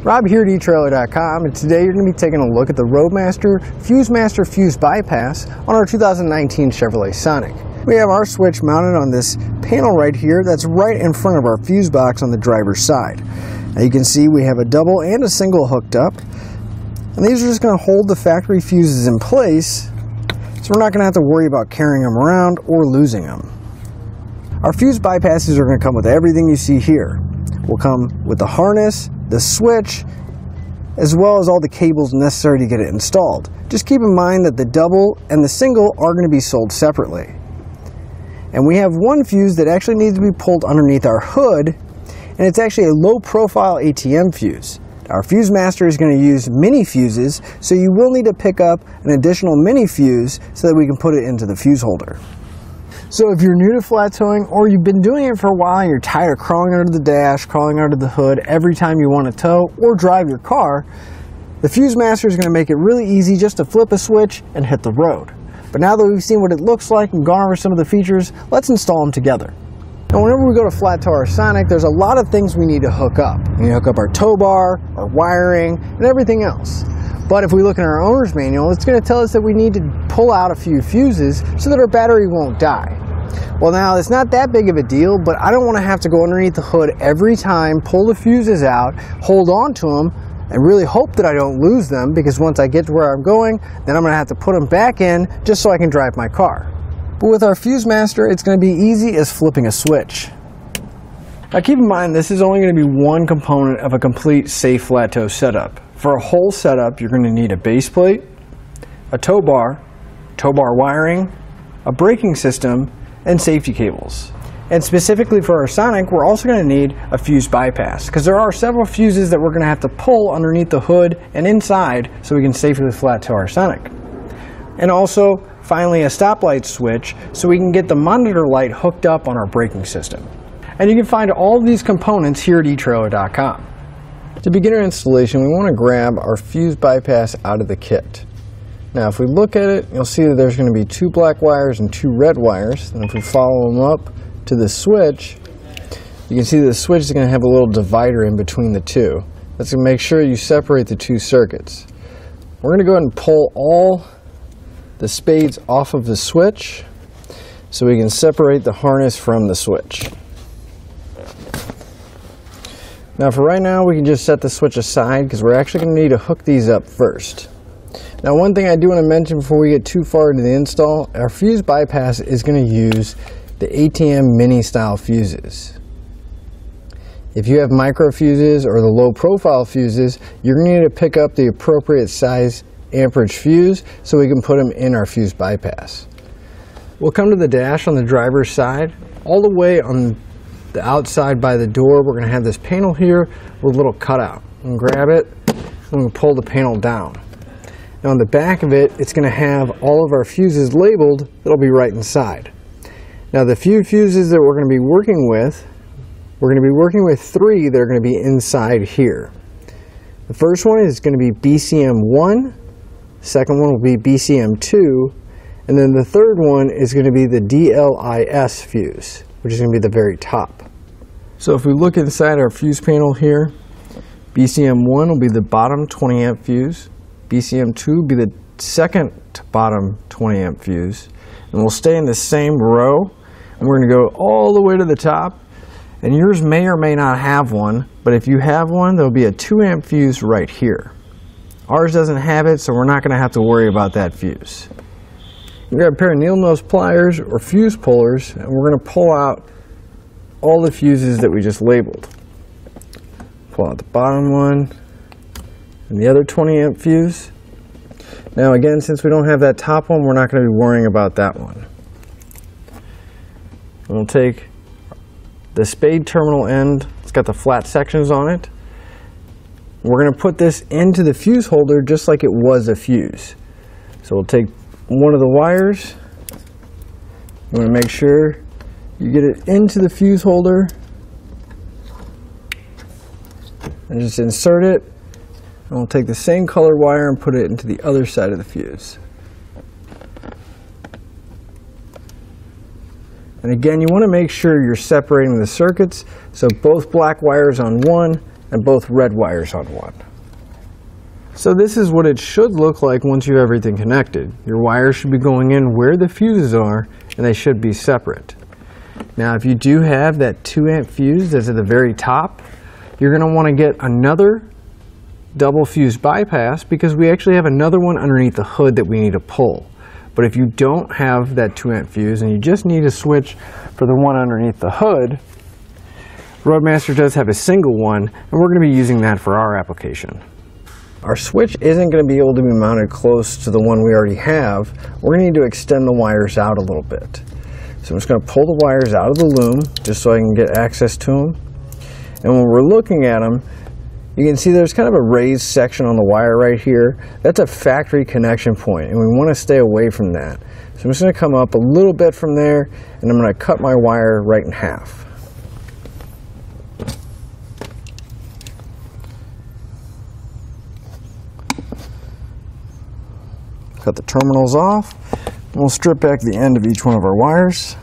Rob here at etrailer.com, and today you're going to be taking a look at the Roadmaster Fusemaster fuse bypass on our 2019 Chevrolet Sonic. We have our switch mounted on this panel right here that's right in front of our fuse box on the driver's side. Now you can see we have a double and a single hooked up, and these are just going to hold the factory fuses in place, so we're not going to have to worry about carrying them around or losing them. Our fuse bypasses are going to come with everything you see here. Will come with the harness, the switch, as well as all the cables necessary to get it installed. Just keep in mind that the double and the single are going to be sold separately. And we have one fuse that actually needs to be pulled underneath our hood, and it's actually a low profile ATM fuse. Our Fusemaster is going to use mini fuses, so you will need to pick up an additional mini fuse so that we can put it into the fuse holder. So if you're new to flat towing, or you've been doing it for a while and you're tired of crawling under the dash, crawling under the hood every time you want to tow or drive your car, the Fusemaster is going to make it really easy just to flip a switch and hit the road. But now that we've seen what it looks like and gone over some of the features, let's install them together. Now whenever we go to flat tow our Sonic, there's a lot of things we need to hook up. We need to hook up our tow bar, our wiring, and everything else. But if we look in our owner's manual, it's going to tell us that we need to pull out a few fuses so that our battery won't die. Well, now it's not that big of a deal, but I don't want to have to go underneath the hood every time, pull the fuses out, hold on to them, and really hope that I don't lose them, because once I get to where I'm going, then I'm going to have to put them back in just so I can drive my car. But with our Fusemaster, it's going to be easy as flipping a switch. Now keep in mind, this is only going to be one component of a complete safe flat tow setup. For a whole setup, you're going to need a base plate, a tow bar wiring, a braking system, and safety cables. And specifically for our Sonic, we're also going to need a fuse bypass, because there are several fuses that we're going to have to pull underneath the hood and inside so we can safely flat tow our Sonic. And also, finally, a stoplight switch so we can get the monitor light hooked up on our braking system. And you can find all of these components here at etrailer.com. To begin our installation, we want to grab our fuse bypass out of the kit. Now if we look at it, you'll see that there's going to be 2 black wires and 2 red wires. And if we follow them up to the switch, you can see that the switch is going to have a little divider in between the two. That's going to make sure you separate the 2 circuits. We're going to go ahead and pull all the spades off of the switch so we can separate the harness from the switch. Now for right now, we can just set the switch aside because we're actually going to need to hook these up first. Now one thing I do want to mention before we get too far into the install, our fuse bypass is going to use the ATM mini style fuses. If you have micro fuses or the low profile fuses, you're going to need to pick up the appropriate size amperage fuse so we can put them in our fuse bypass. We'll come to the dash on the driver's side. All the way on the outside by the door, we're going to have this panel here with a little cutout. We can grab it and we can pull the panel down. Now on the back of it, it's going to have all of our fuses labeled that'll be right inside. Now the few fuses that we're going to be working with 3 that are going to be inside here. The first one is going to be BCM1, second one will be BCM2, and then the third one is going to be the DLIS fuse, which is going to be the very top. So if we look inside our fuse panel here, BCM1 will be the bottom 20 amp fuse, BCM2 will be the second bottom 20 amp fuse, and we'll stay in the same row, and we're going to go all the way to the top. And yours may or may not have one, but if you have one, there'll be a 2 amp fuse right here. Ours doesn't have it, so we're not going to have to worry about that fuse. We grab a pair of needle nose pliers or fuse pullers, and we're going to pull out all the fuses that we just labeled. Pull out the bottom one and the other 20 amp fuse. Now again, since we don't have that top one, we're not going to be worrying about that one. We'll take the spade terminal end, it's got the flat sections on it. We're going to put this into the fuse holder just like it was a fuse. So we'll take one of the wires, you want to make sure you get it into the fuse holder and just insert it, and we'll take the same color wire and put it into the other side of the fuse. And again, you want to make sure you're separating the circuits, so both black wires on one and both red wires on one. So this is what it should look like once you have everything connected. Your wires should be going in where the fuses are, and they should be separate. Now if you do have that 2 amp fuse that's at the very top, you're going to want to get another double fuse bypass, because we actually have another one underneath the hood that we need to pull. But if you don't have that 2 amp fuse and you just need a switch for the one underneath the hood, Roadmaster does have a single one, and we're going to be using that for our application. Our switch isn't going to be able to be mounted close to the one we already have. We're going to need to extend the wires out a little bit. So I'm just going to pull the wires out of the loom just so I can get access to them. And when we're looking at them, you can see there's kind of a raised section on the wire right here. That's a factory connection point, and we want to stay away from that. So I'm just going to come up a little bit from there, and I'm going to cut my wire right in half. Cut the terminals off, and we'll strip back the end of each one of our wires.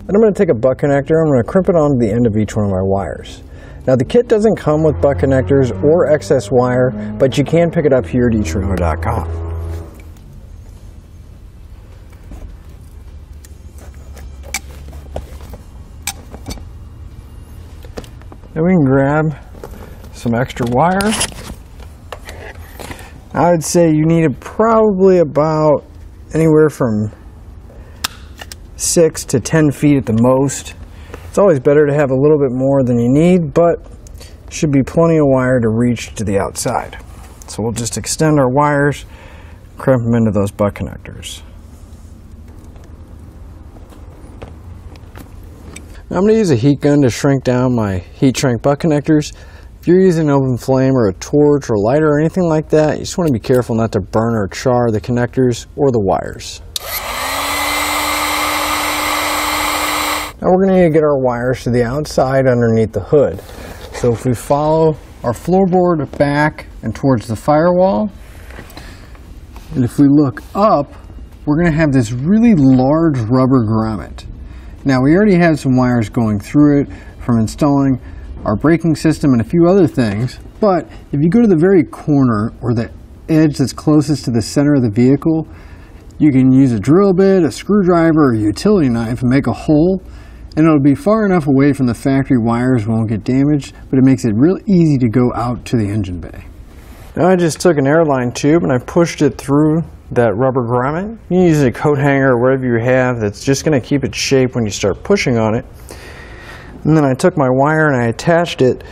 And I'm going to take a butt connector, I'm going to crimp it onto the end of each one of my wires. Now the kit doesn't come with butt connectors or excess wire, but you can pick it up here at etrailer.com. Then we can grab some extra wire. I would say you need probably about anywhere from 6 to 10 feet at the most. It's always better to have a little bit more than you need, but should be plenty of wire to reach to the outside. So we'll just extend our wires, crimp them into those butt connectors. Now I'm going to use a heat gun to shrink down my heat shrink butt connectors. If you're using an open flame or a torch or a lighter or anything like that, you just want to be careful not to burn or char the connectors or the wires. Now we're going to need to get our wires to the outside underneath the hood. So if we follow our floorboard back and towards the firewall, and if we look up, we're going to have this really large rubber grommet. Now we already have some wires going through it from installing our braking system and a few other things, but if you go to the very corner or the edge that's closest to the center of the vehicle, you can use a drill bit, a screwdriver, or a utility knife and make a hole, and it'll be far enough away from the factory wires won't get damaged, but it makes it real easy to go out to the engine bay. Now I just took an airline tube and I pushed it through that rubber grommet. You can use a coat hanger or whatever you have that's just going to keep its shape when you start pushing on it. And then I took my wire and I attached it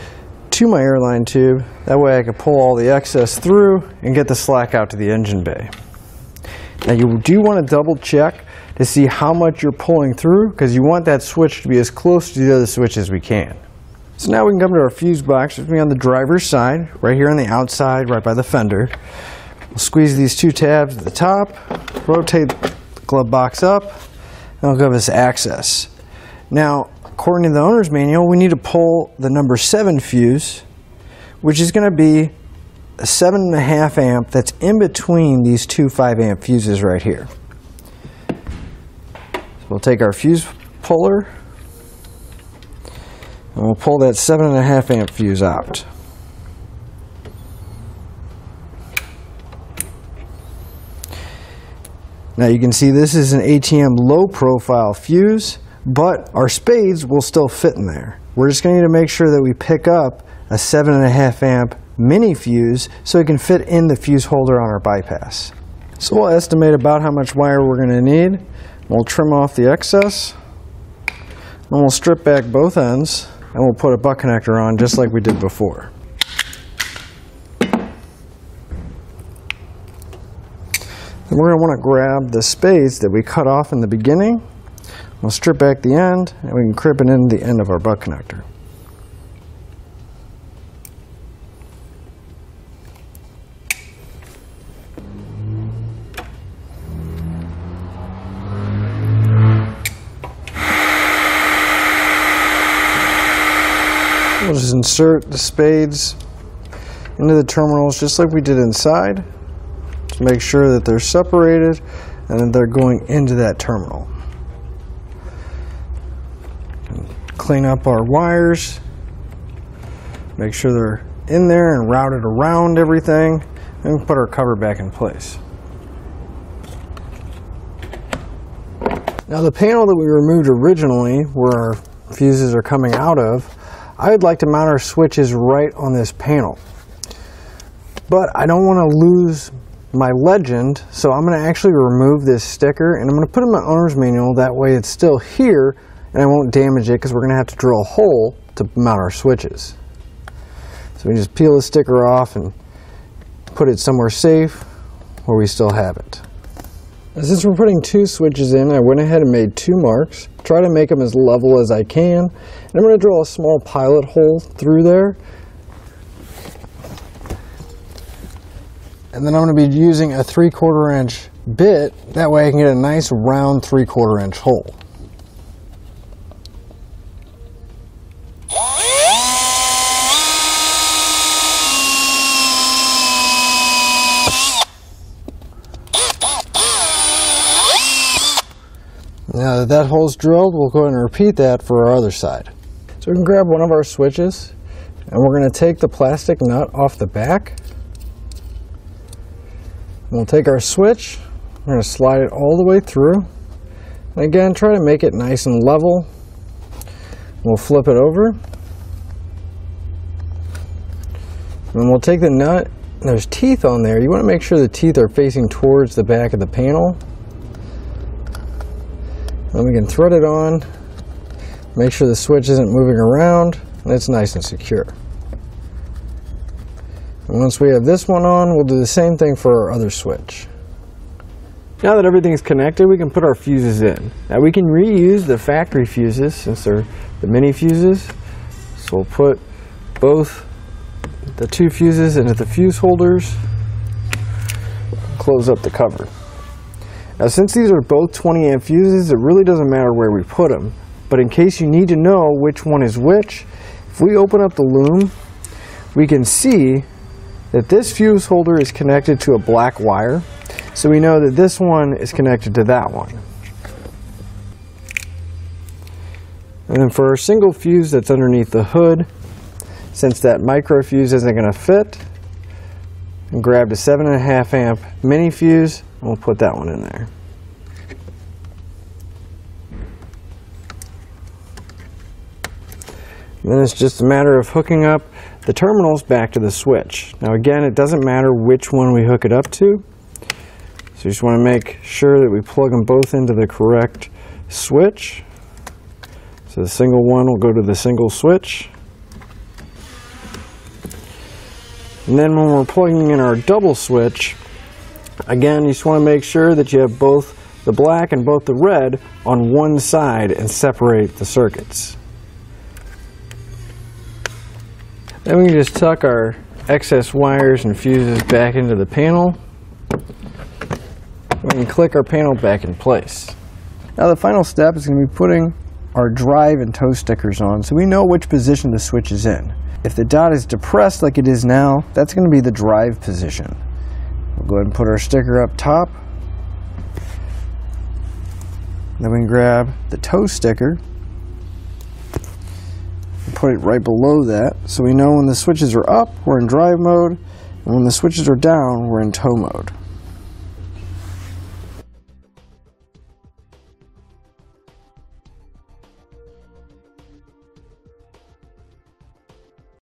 to my airline tube. That way I could pull all the excess through and get the slack out to the engine bay. Now you do want to double check to see how much you're pulling through, because you want that switch to be as close to the other switch as we can. So now we can come to our fuse box, which will be on the driver's side, right here on the outside, right by the fender. We'll squeeze these 2 tabs at the top, rotate the glove box up, and it'll give us access. Now, according to the owner's manual, we need to pull the number 7 fuse, which is going to be a 7.5 amp that's in between these 2 5 amp fuses right here. So we'll take our fuse puller and we'll pull that 7.5 amp fuse out. Now you can see this is an ATM low profile fuse, but our spades will still fit in there. We're just going to need to make sure that we pick up a 7.5 amp mini fuse so it can fit in the fuse holder on our bypass. So we'll estimate about how much wire we're going to need. We'll trim off the excess, and we'll strip back both ends, and we'll put a butt connector on just like we did before. Then we're going to want to grab the spades that we cut off in the beginning. We'll strip back the end, and we can crimp it into the end of our butt connector. We'll just insert the spades into the terminals just like we did inside. Just make sure that they're separated and then they're going into that terminal. Clean up our wires, make sure they're in there and routed around everything, and put our cover back in place. Now the panel that we removed originally, where our fuses are coming out of, I would like to mount our switches right on this panel. But I don't want to lose my legend, so I'm going to actually remove this sticker and I'm going to put it in my owner's manual, that way it's still here and I won't damage it, because we're going to have to drill a hole to mount our switches. So we just peel the sticker off and put it somewhere safe where we still have it. Now, since we're putting two switches in, I went ahead and made two marks. Try to make them as level as I can. And I'm going to drill a small pilot hole through there. And then I'm going to be using a 3/4 inch bit. That way I can get a nice round 3/4 inch hole. Now that hole's drilled, we'll go ahead and repeat that for our other side. So we can grab one of our switches, and we're going to take the plastic nut off the back. We'll take our switch, we're going to slide it all the way through. And again, try to make it nice and level. We'll flip it over. And we'll take the nut, and there's teeth on there. You want to make sure the teeth are facing towards the back of the panel. Then we can thread it on, make sure the switch isn't moving around, and it's nice and secure. And once we have this one on, we'll do the same thing for our other switch. Now that everything's connected, we can put our fuses in. Now we can reuse the factory fuses since they're the mini fuses. So we'll put both the two fuses into the fuse holders, close up the cover. Now since these are both 20 amp fuses, it really doesn't matter where we put them. But in case you need to know which one is which, if we open up the loom, we can see that this fuse holder is connected to a black wire. So we know that this one is connected to that one. And then for our single fuse that's underneath the hood, since that micro fuse isn't going to fit, and grabbed a 7.5 amp mini fuse, and we'll put that one in there. And then it's just a matter of hooking up the terminals back to the switch. Now again, it doesn't matter which one we hook it up to. So you just want to make sure that we plug them both into the correct switch. So the single one will go to the single switch. And then when we're plugging in our double switch, again, you just want to make sure that you have both the black and both the red on one side and separate the circuits. Then we can just tuck our excess wires and fuses back into the panel. We can click our panel back in place. Now the final step is going to be putting our drive and toe stickers on so we know which position the switch is in. If the dot is depressed like it is now, that's going to be the drive position. We'll go ahead and put our sticker up top. Then we can grab the toe sticker and put it right below that so we know when the switches are up, we're in drive mode, and when the switches are down, we're in tow mode.